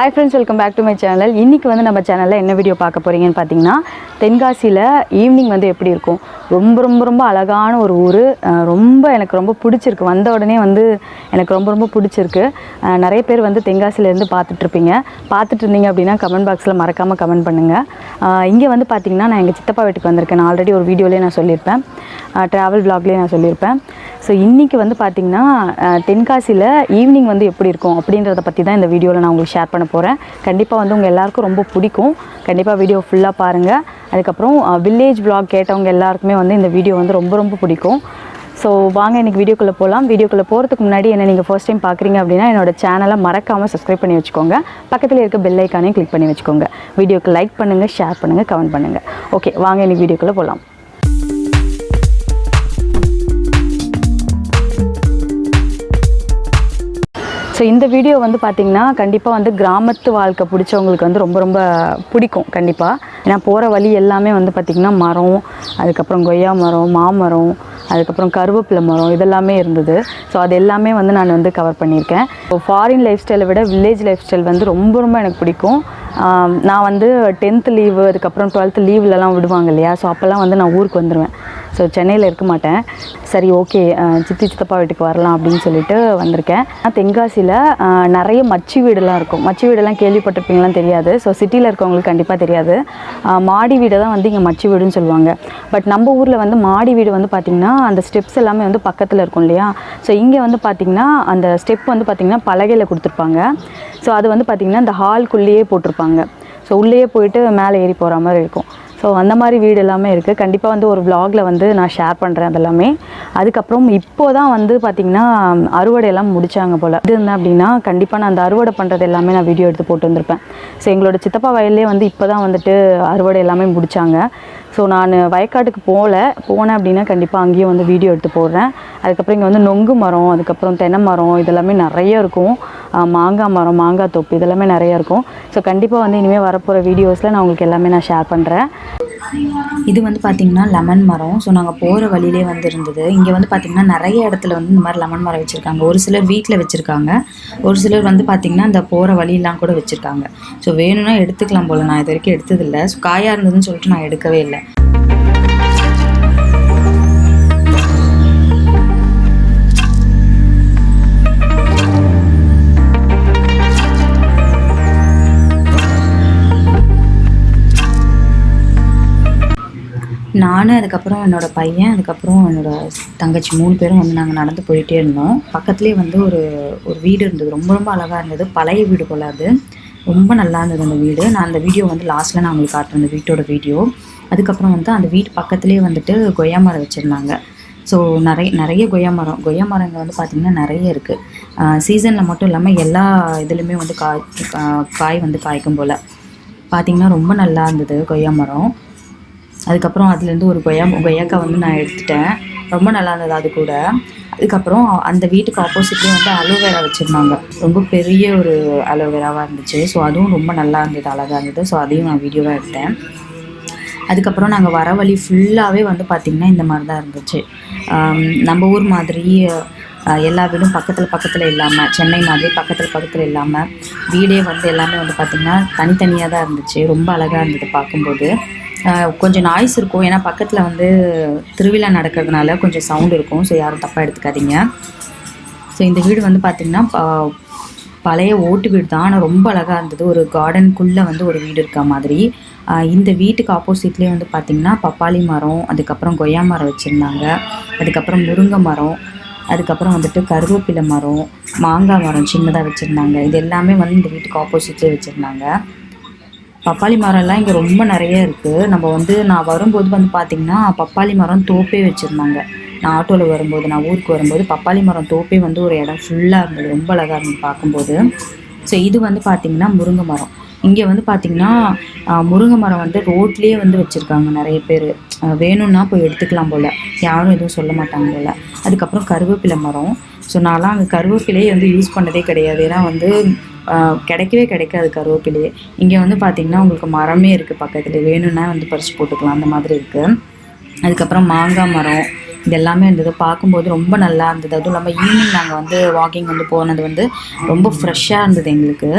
Hi friends, welcome back to my channel. இன்றைக்கி வந்து நம்ம சேனலில் என்ன வீடியோ பார்க்க போகிறீங்கன்னு பார்த்தீங்கன்னா, தென்காசியில் ஈவினிங் வந்து எப்படி இருக்கும். ரொம்ப ரொம்ப ரொம்ப அழகான ஒரு ஊர். எனக்கு ரொம்ப பிடிச்சிருக்கு. வந்த உடனே வந்து எனக்கு ரொம்ப ரொம்ப பிடிச்சிருக்கு. நிறைய பேர் வந்து தென்காசியிலேருந்து பார்த்துட்டு இருந்தீங்க அப்படின்னா கமெண்ட் பாக்ஸில் மறக்காமல் கமெண்ட் பண்ணுங்கள். இங்கே வந்து பார்த்திங்கன்னா நான் எங்கள் சித்தப்பா வீட்டுக்கு வந்திருக்கேன். நான் ஆல்ரெடி ஒரு வீடியோலேயே நான் சொல்லியிருப்பேன், ட்ராவல் விலாக்லேயே நான் சொல்லியிருப்பேன். ஸோ இன்றைக்கி வந்து பார்த்திங்கன்னா தென்காசியில் ஈவினிங் வந்து எப்படி இருக்கும் அப்படின்றத பற்றி தான் இந்த வீடியோவில் நான் உங்களுக்கு ஷேர் பண்ண போகிறேன். கண்டிப்பாக வந்து உங்கள் எல்லாருக்கும் ரொம்ப பிடிக்கும். கண்டிப்பாக வீடியோ ஃபுல்லாக பாருங்கள். அதுக்கப்புறம் வில்லேஜ் விலாக் கேட்டவங்க எல்லாருக்குமே வந்து இந்த வீடியோ வந்து ரொம்ப ரொம்ப பிடிக்கும். ஸோ வாங்க இன்றைக்கி வீடியோக்குள்ளே போகலாம். வீடியோக்குள்ளே போகிறதுக்கு முன்னாடி என்ன நீங்கள் ஃபர்ஸ்ட் டைம் பார்க்குறீங்க அப்படின்னா என்னோட சேனலை மறக்காமல் சப்ஸ்கிரைப் பண்ணி வச்சுக்கோங்க. பக்கத்தில் இருக்க பெல் ஐக்கானையும் கிளிக் பண்ணி வச்சுக்கோங்க. வீடியோக்கு லைக் பண்ணுங்கள், ஷேர் பண்ணுங்கள், கமெண்ட் பண்ணுங்கள். ஓகே, வாங்க இன்றைக்கி வீடியோக்குள்ளே போகலாம். ஸோ இந்த வீடியோ வந்து பார்த்திங்கன்னா கண்டிப்பாக வந்து கிராமத்து வாழ்க்கை பிடிச்சவங்களுக்கு வந்து ரொம்ப ரொம்ப பிடிக்கும் கண்டிப்பாக. ஏன்னா போகிற வழி எல்லாமே வந்து பார்த்திங்கன்னா மரம், அதுக்கப்புறம் கொய்யா மரம், மாமரம், அதுக்கப்புறம் கருவேப்பிலை மரம், இதெல்லாமே இருந்தது. ஸோ அது எல்லாமே வந்து நான் வந்து கவர் பண்ணியிருக்கேன். ஸோ ஃபாரின் லைஃப் ஸ்டைலை விட வில்லேஜ் லைஃப் ஸ்டைல் வந்து ரொம்ப ரொம்ப எனக்கு பிடிக்கும். நான் வந்து 10th லீவு, அதுக்கப்புறம் 12th லீவ்லலாம் விடுவாங்க இல்லையா, ஸோ அப்போல்லாம் வந்து நான் ஊருக்கு வந்துடுவேன். ஸோ சென்னையில் இருக்க மாட்டேன். சரி, ஓகே, சித்தப்பா வீட்டுக்கு வரலாம் அப்படின்னு சொல்லிட்டு வந்திருக்கேன். தென்காசியில் நிறைய மச்சி வீடெல்லாம் இருக்கும். மச்சி வீடெல்லாம் கேள்விப்பட்டிருப்பீங்களான்னு தெரியாது. ஸோ சிட்டியில் இருக்கவங்களுக்கு கண்டிப்பாக தெரியாது. மாடி வீடை தான் வந்து இங்கே மச்சி வீடுன்னு சொல்லுவாங்க. பட் நம்ம ஊரில் வந்து மாடி வீடு வந்து பார்த்திங்கன்னா அந்த ஸ்டெப்ஸ் எல்லாமே வந்து பக்கத்தில் இருக்கும் இல்லையா. ஸோ இங்கே வந்து பார்த்திங்கன்னா அந்த ஸ்டெப் வந்து பார்த்திங்கன்னா பலகையில் கொடுத்துருப்பாங்க. ஸோ அது வந்து பார்த்திங்கன்னா இந்த ஹால்குள்ளேயே போட்டிருப்பாங்க. ஸோ உள்ளேயே போயிட்டு மேலே ஏறி போகிற மாதிரி இருக்கும். ஸோ அந்த மாதிரி வீடு எல்லாமே இருக்குது. கண்டிப்பாக வந்து ஒரு விலாகில் வந்து நான் ஷேர் பண்ணுறேன் அதெல்லாமே. அதுக்கப்புறம் இப்போ தான் வந்து பார்த்திங்கன்னா அறுவடையெல்லாம் முடித்தாங்க போல். இது இருந்தேன் அப்படின்னா கண்டிப்பாக நான் அந்த அறுவடை பண்ணுறது எல்லாமே நான் வீடியோ எடுத்து போட்டு வந்திருப்பேன். ஸோ எங்களோட சித்தப்பா வயல்லே வந்து இப்போ தான் வந்துட்டு அறுவடை எல்லாமே முடித்தாங்க. ஸோ நான் வயக்காட்டுக்கு போனேன் அப்படின்னா கண்டிப்பாக அங்கேயும் வந்து வீடியோ எடுத்து போடுறேன். அதுக்கப்புறம் இங்கே வந்து நொங்கு மரம், அதுக்கப்புறம் தென்னை மரம், இதெல்லாமே நிறைய இருக்கும். மாங்காய் மரம், மாங்காய் தொப்பு, இதெல்லாமே நிறையா இருக்கும். ஸோ கண்டிப்பாக வந்து இனிமேல் வரப்போகிற வீடியோஸில் நான் உங்களுக்கு எல்லாமே நான் ஷேர் பண்ணுறேன். இது வந்து பார்த்திங்கன்னா லெமன் மரம். ஸோ நாங்கள் போகிற வழியிலே வந்து இருந்தது. இங்கே வந்து பார்த்திங்கன்னா நிறைய இடத்துல வந்து இந்த மாதிரி லெமன் மரம் வச்சுருக்காங்க. ஒரு சிலர் வீட்டில் வச்சுருக்காங்க, ஒரு சிலர் வந்து பார்த்திங்கன்னா இந்த போகிற வழியெல்லாம் கூட வச்சுருக்காங்க. ஸோ வேணும்னா எடுத்துக்கலாம் போல். நான் இது வரைக்கும் எடுத்ததில்லை. ஸோ காயாக இருந்ததுன்னு சொல்லிட்டு நான் எடுக்கவே இல்லை. நான், அதுக்கப்புறம் என்னோடய பையன், அதுக்கப்புறம் என்னோடய தங்கச்சி 3 பேரும் வந்து நாங்கள் நடந்து போயிட்டே இருந்தோம். பக்கத்துலேயே வந்து ஒரு வீடு இருந்தது. ரொம்ப ரொம்ப அழகாக இருந்தது. பழைய வீடு போல். அது ரொம்ப நல்லா இருந்தது அந்த வீடு. நான் அந்த வீடியோ வந்து லாஸ்ட்டில் நான் உங்களுக்கு காட்டுறேன், அந்த வீட்டோட வீடியோ. அதுக்கப்புறம் வந்து அந்த வீட்டு பக்கத்துலேயே வந்துட்டு கொய்யா மரம் வச்சுருந்தாங்க. ஸோ நிறைய கொய்யா மரங்கள் வந்து பார்த்திங்கன்னா நிறைய இருக்குது. சீசனில் மட்டும் இல்லாமல் எல்லா இதுலேயுமே வந்து காய் வந்து காய்க்கும் போல். பார்த்திங்கன்னா ரொம்ப நல்லா இருந்தது கொய்யா மரம். அதுக்கப்புறம் அதுலேருந்து ஒரு கொய்யாக்காய் வந்து நான் எடுத்துட்டேன். ரொம்ப நல்லா இருந்தது அது கூட. அதுக்கப்புறம் அந்த வீட்டுக்கு ஆப்போசிட்லேயே வந்து அலோவேரா வச்சுருந்தாங்க. ரொம்ப பெரிய ஒரு அலோவேராவாக இருந்துச்சு. ஸோ அதுவும் ரொம்ப நல்லா இருந்தது, அழகாக இருந்தது. ஸோ அதையும் நான் வீடியோவாக எடுத்தேன். அதுக்கப்புறம் நாங்கள் வர வழி ஃபுல்லாகவே வந்து பார்த்திங்கன்னா இந்த மாதிரி தான் இருந்துச்சு. நம்ம ஊர் மாதிரி எல்லா வீடும் பக்கத்தில் இல்லாமல், சென்னை மாதிரி பக்கத்தில் இல்லாமல், வீடே வந்து எல்லாமே வந்து பார்த்திங்கன்னா தனித்தனியாக தான் இருந்துச்சு. ரொம்ப அழகாக இருந்தது பார்க்கும்போது. கொஞ்சம் நாய்ஸ் இருக்கும். ஏன்னா பக்கத்தில் வந்து திருவிழா நடக்கிறதுனால கொஞ்சம் சவுண்ட் இருக்கும். ஸோ யாரும் தப்பாக எடுத்துக்காதீங்க. ஸோ இந்த வீடு வந்து பார்த்திங்கன்னா பழைய ஓட்டு வீடு தான். ஆனால் ரொம்ப அழகாக இருந்தது. ஒரு கார்டனுக்குள்ளே வந்து ஒரு வீடு இருக்க மாதிரி. இந்த வீட்டுக்கு ஆப்போசிட்லேயே வந்து பார்த்திங்கன்னா பப்பாளி மரம், அதுக்கப்புறம் கொய்யா மரம் வச்சுருந்தாங்க. அதுக்கப்புறம் முருங்கை மரம், அதுக்கப்புறம் வந்துட்டு கருவேப்பிலை மரம், மாங்காய் மரம் சின்னதாக வச்சுருந்தாங்க. இது எல்லாமே வந்து இந்த வீட்டுக்கு ஆப்போசிட்லேயே வச்சுருந்தாங்க. பப்பாளி மரம்லாம் இங்கே ரொம்ப நிறைய இருக்குது. நான் வரும்போது வந்து பார்த்திங்கன்னா பப்பாளி மரம் தோப்பே வச்சுருந்தாங்க. நான் ஆட்டோவில் வரும்போது, நான் ஊருக்கு வரும்போது பப்பாளி மரம் தோப்பே வந்து ஒரு இடம் ஃபுல்லாக இருந்தது. ரொம்ப அழகாக இருந்தது பார்க்கும்போது. ஸோ இது வந்து பார்த்திங்கன்னா முருங்கை மரம். இங்கே வந்து பார்த்திங்கன்னா முருங்கை மரம் வந்து ரோட்லேயே வந்து வச்சுருக்காங்க நிறைய பேர். வேணும்னா போய் எடுத்துக்கலாம் போல். யாரும் எதுவும் சொல்ல மாட்டாங்க போல். அதுக்கப்புறம் கருவேப்பிலை மரம். ஸோ நான்லாம் அங்கே கருவேப்பிலையே வந்து யூஸ் பண்ணதே கிடையாது. ஏன்னா வந்து கிடைக்கவே கிடைக்காது கருவேப்பிலையே. இங்கே வந்து பார்த்திங்கன்னா உங்களுக்கு மரமே இருக்குது பக்கத்தில். வேணும்னா வந்து பறித்து போட்டுக்கலாம், அந்த மாதிரி இருக்குது. அதுக்கப்புறம் மாங்காய் மரம், இது எல்லாமே இருந்தது. பார்க்கும்போது ரொம்ப நல்லா இருந்தது. அதுவும் இல்லாமல் ஈவினிங் நாங்கள் வந்து வாக்கிங் வந்து போனது வந்து ரொம்ப ஃப்ரெஷ்ஷாக இருந்தது எங்களுக்கு.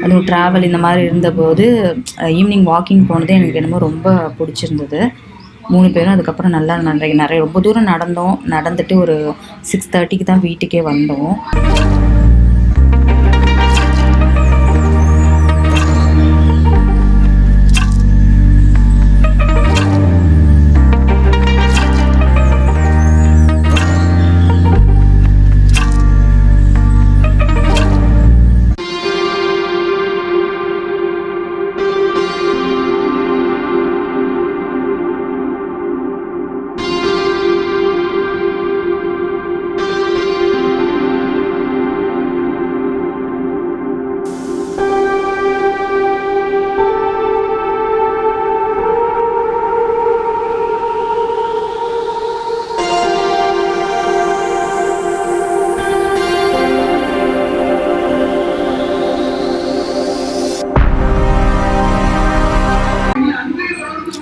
அதுவும் ட்ராவல் இந்த மாதிரி இருந்தபோது ஈவினிங் வாக்கிங் போனது எனக்கு என்னமோ ரொம்ப பிடிச்சிருந்தது. 3 பேரும் அதுக்கப்புறம் நல்லா நிறைய ரொம்ப தூரம் நடந்தோம். நடந்துட்டு ஒரு 6:30க்கு தான் வீட்டுக்கே வந்தோம்.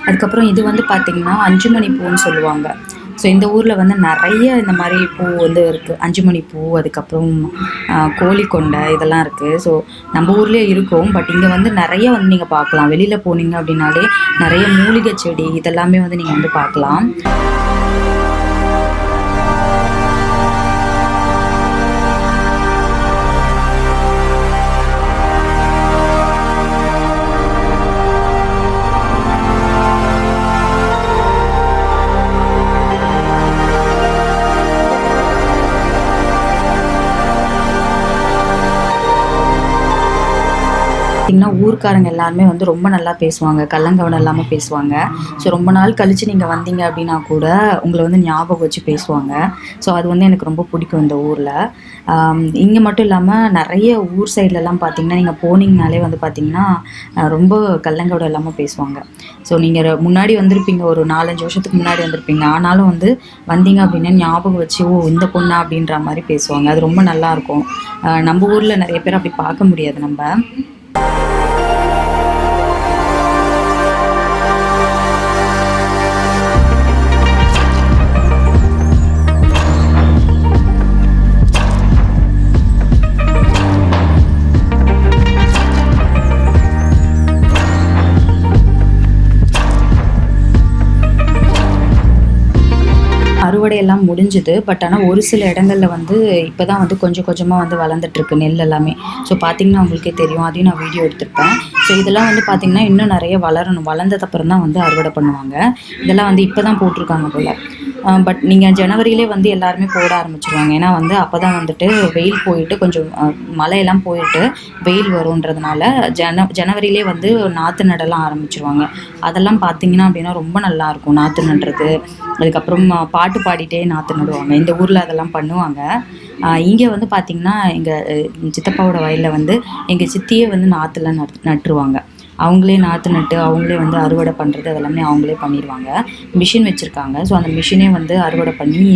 அதுக்கப்புறம் இது வந்து பார்த்திங்கன்னா 5 மணி பூன்னு சொல்லுவாங்க. ஸோ இந்த ஊரில் வந்து நிறைய இந்த மாதிரி பூ வந்து இருக்குது. 5 மணி பூ, அதுக்கப்புறம் கோழிக்கொண்டை இதெல்லாம் இருக்குது. ஸோ நம்ம ஊர்லேயே இருக்கும், பட் இங்கே வந்து நிறைய வந்து நீங்கள் பார்க்கலாம். வெளியில் போனீங்க அப்படின்னாலே நிறைய மூலிகை செடி இதெல்லாமே வந்து நீங்கள் வந்து பார்க்கலாம். பார்த்திங்கன்னா ஊர்க்காரங்க எல்லாருமே வந்து ரொம்ப நல்லா பேசுவாங்க, கள்ளங்கவனம் இல்லாமல் பேசுவாங்க. ஸோ ரொம்ப நாள் கழித்து நீங்கள் வந்தீங்க அப்படின்னா கூட உங்களை வந்து ஞாபகம் வச்சு பேசுவாங்க. ஸோ அது வந்து எனக்கு ரொம்ப பிடிக்கும் இந்த ஊரில். இங்கே மட்டும் இல்லாமல் நிறைய ஊர் சைட்லலாம் பார்த்திங்கன்னா நீங்கள் போனீங்கனாலே வந்து பார்த்திங்கன்னா ரொம்ப கள்ளங்கவனம் இல்லாமல் பேசுவாங்க. ஸோ நீங்கள் முன்னாடி வந்திருப்பீங்க, ஒரு 4-5 வருஷத்துக்கு முன்னாடி வந்திருப்பீங்க, ஆனாலும் வந்து வந்தீங்க அப்படின்னா ஞாபகம் வச்சு ஓ இந்த பொண்ணா அப்படின்ற மாதிரி பேசுவாங்க. அது ரொம்ப நல்லாயிருக்கும். நம்ம ஊரில் நிறைய பேர் அப்படி பார்க்க முடியாது நம்ம. அறுவடையெல்லாம் முடிஞ்சுது. பட் ஆனால் ஒரு சில இடங்களில் வந்து இப்போ தான் வந்து கொஞ்சம் கொஞ்சமாக வந்து வளர்ந்துட்டுருக்கு நெல் எல்லாமே. ஸோ பார்த்திங்கன்னா உங்களுக்கே தெரியும், அதையும் நான் வீடியோ எடுத்திருப்பேன். ஸோ இதெல்லாம் வந்து பார்த்திங்கன்னா இன்னும் நிறைய வளரணும். வளர்ந்ததுக்கப்புறம் தான் வந்து அறுவடை பண்ணுவாங்க. இதெல்லாம் வந்து இப்போ தான் போட்டிருக்காங்க போல். பட் நீங்கள் ஜனவரியிலே வந்து எல்லாருமே போட ஆரம்பிச்சிருவாங்க. ஏன்னா வந்து அப்போ தான் வந்துட்டு வெயில் போயிட்டு கொஞ்சம் மழையெல்லாம் போயிட்டு வெயில் வருன்றதுனால ஜனவரியிலே வந்து நாற்று நடலாம் ஆரம்பிச்சிருவாங்க. அதெல்லாம் பார்த்திங்கன்னா அப்படின்னா ரொம்ப நல்லாயிருக்கும் நாற்று நடுறது. அதுக்கப்புறம் பாட்டு பாடிட்டே நாற்று நடுவாங்க. இந்த ஊரில் அதெல்லாம் பண்ணுவாங்க. இங்கே வந்து பார்த்திங்கன்னா எங்கள் சித்தப்பாவோட வயலில் வந்து எங்கள் சித்தியே வந்து நாற்றுலாம் நட்டுருவாங்க. அவங்களே நாற்று நட்டு அவங்களே வந்து அறுவடை பண்ணுறது அதெல்லாமே அவங்களே பண்ணிடுவாங்க. மிஷின் வச்சுருக்காங்க. ஸோ அந்த மிஷினே வந்து அறுவடை பண்ணி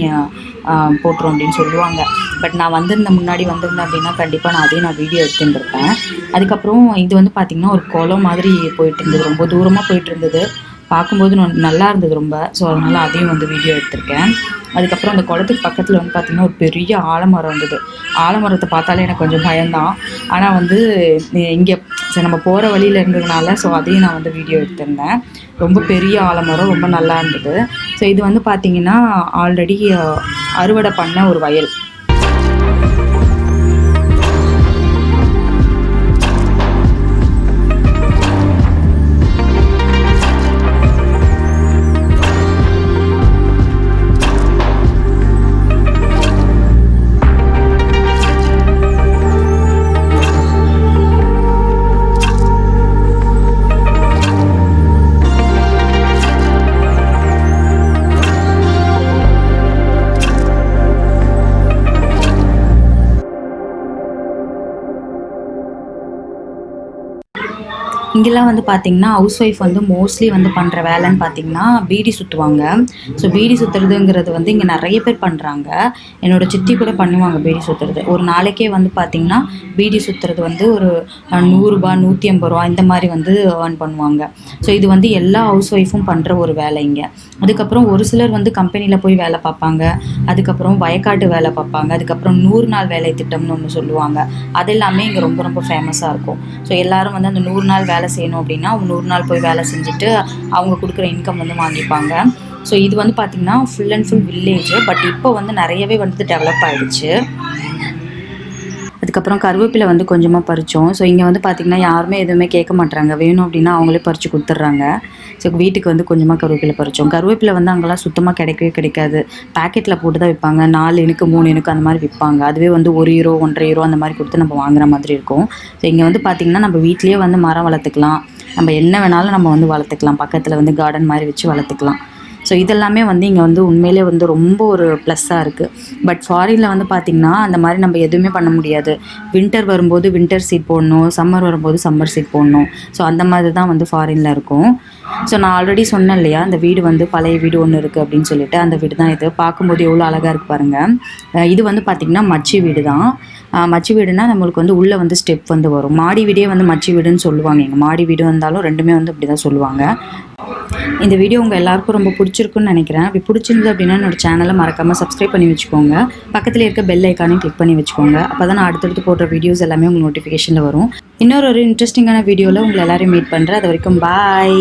போட்டுரும் அப்படின்னு சொல்லுவாங்க. பட் நான் முன்னாடி வந்திருந்தேன் அப்படின்னா கண்டிப்பாக நான் வீடியோ எடுத்துருப்பேன். அதுக்கப்புறம் இது வந்து பார்த்திங்கன்னா ஒரு குளம் மாதிரி போயிட்டு இருந்தது, ரொம்ப தூரமாக போயிட்டு இருந்தது. பார்க்கும்போது நல்லா இருந்தது ரொம்ப. ஸோ அதனால் அதையும் வந்து வீடியோ எடுத்திருக்கேன். அதுக்கப்புறம் அந்த குளத்துக்கு பக்கத்தில் வந்து பார்த்திங்கன்னா ஒரு பெரிய ஆலமரம் இருந்தது. ஆலமரத்தை பார்த்தாலே எனக்கு கொஞ்சம் பயம்தான். ஆனால் வந்து இங்கே நம்ம போகிற வழியில் இருந்ததுனால ஸோ அதையும் நான் வந்து வீடியோ எடுத்திருந்தேன். ரொம்ப பெரிய ஆலமரம், ரொம்ப நல்லா இருந்தது. ஸோ இது வந்து பார்த்திங்கன்னா ஆல்ரெடி அறுவடை பண்ண ஒரு வயல். இங்கெல்லாம் வந்து பார்த்திங்கன்னா ஹவுஸ் ஒய்ஃப் வந்து மோஸ்ட்லி வந்து பண்ணுற வேலைன்னு பார்த்திங்கன்னா பீடி சுற்றுவாங்க. ஸோ பீடி சுற்றுறதுங்கிறது வந்து இங்கே நிறைய பேர் பண்ணுறாங்க. என்னோடய சித்தி கூட பண்ணுவாங்க பீடி சுற்றுறது. ஒரு நாளைக்கே வந்து பார்த்திங்கன்னா பீடி சுற்றுறது வந்து ஒரு ₹100 ₹150 இந்த மாதிரி வந்து ஏர்ன் பண்ணுவாங்க. ஸோ இது வந்து எல்லா ஹவுஸ் ஒய்ஃபும் பண்ணுற ஒரு வேலை இங்கே. அதுக்கப்புறம் ஒரு சிலர் வந்து கம்பெனியில் போய் வேலை பார்ப்பாங்க. அதுக்கப்புறம் வயக்காட்டு வேலை பார்ப்பாங்க. அதுக்கப்புறம் 100 நாள் வேலை திட்டம்னு ஒன்று சொல்லுவாங்க. அது எல்லாமே இங்கே ரொம்ப ரொம்ப ஃபேமஸாக இருக்கும். ஸோ எல்லோரும் வந்து அந்த 100 நாள் வேலை செய்யணும் அப்படின்னா அவங்க 100 நாள் போய் வேலை செஞ்சுட்டு அவங்க கொடுக்குற இன்கம் வந்து வாங்கிப்பாங்க. ஸோ இது வந்து பார்த்திங்கன்னா full and full village. But இப்போ வந்து நிறையவே வந்து டெவலப் ஆகிடுச்சு. அதுக்கப்புறம் கருவேப்பிலை வந்து கொஞ்சமாக பறித்தோம். ஸோ இங்கே வந்து பார்த்திங்கன்னா யாருமே எதுவுமே கேட்க மாட்டாங்க. வேணும் அப்படின்னா அவங்களே பறித்து கொடுத்துட்றாங்க. ஸோ வீட்டுக்கு வந்து கொஞ்சமாக கருவேப்பிலை பறித்தோம். கருவேப்பிலை வந்து அங்கெல்லாம் சுத்தமாக கிடைக்கவே கிடைக்காது. பேக்கெட்டில் போட்டு தான் விற்பாங்க. 4 இனுக்கு 3 இனுக்கு அந்த மாதிரி விற்பாங்க. அதுவே வந்து €1 €1.5 அந்த மாதிரி கொடுத்து நம்ம வாங்குற மாதிரி இருக்கும். ஸோ இங்கே வந்து பார்த்திங்கன்னா நம்ம வீட்லேயே வந்து மரம் வளர்த்துக்கலாம். நம்ம என்ன வேணாலும் நம்ம வந்து வளர்த்துக்கலாம். பக்கத்தில் வந்து கார்டன் மாதிரி வச்சு வளர்த்துக்கலாம். ஸோ இதெல்லாமே வந்து இங்கே வந்து உண்மையிலே வந்து ரொம்ப ஒரு ப்ளஸ்ஸாக இருக்குது. பட் ஃபாரினில் வந்து பார்த்திங்கன்னா அந்த மாதிரி நம்ம எதுவுமே பண்ண முடியாது. வின்டர் வரும்போது வின்டர் சீட் போடணும், சம்மர் வரும்போது சம்மர் சீட் போடணும். ஸோ அந்த மாதிரி தான் வந்து ஃபாரினில் இருக்கும். ஸோ நான் ஆல்ரெடி சொன்னேன் இல்லையா, அந்த வீடு வந்து பழைய வீடு ஒன்று இருக்குது அப்படின்னு சொல்லிட்டு, அந்த வீடு தான் இது. பார்க்கும்போது எவ்வளோ அழகாக இருக்குது பாருங்கள். இது வந்து பார்த்திங்கன்னா மச்சி வீடு தான். மச்சி வீடுனா நம்மளுக்கு வந்து உள்ளே வந்து ஸ்டெப் வந்து வரும். மாடி வீடே வந்து மச்சி வீடுன்னு சொல்லுவாங்க. எங்கள் மாடி வீடு வந்தாலும் ரெண்டுமே வந்து அப்படி தான் சொல்லுவாங்க. இந்த வீடியோ உங்கள் எல்லாருக்கும் ரொம்ப பிடிச்சிருக்குன்னு நினைக்கிறேன். அப்படி பிடிச்சிருந்தது அப்படின்னா என்னோடய சேனலை மறக்காமல் சப்ஸ்கிரைப் பண்ணி வச்சுக்கோங்க. பக்கத்தில் இருக்க பெல் ஐக்கானையும் கிளிக் பண்ணி வச்சுக்கோங்க. அப்போ தான் நான் அடுத்தடுத்து போடுற வீடியோஸ் எல்லாமே உங்களுக்கு நோட்டிஃபிகேஷனில் வரும். இன்னொரு இன்ட்ரெஸ்டிங்கான வீடியோவில் உங்களை எல்லாரையும் மீட் பண்ணுறேன். அது வரைக்கும் பாய்.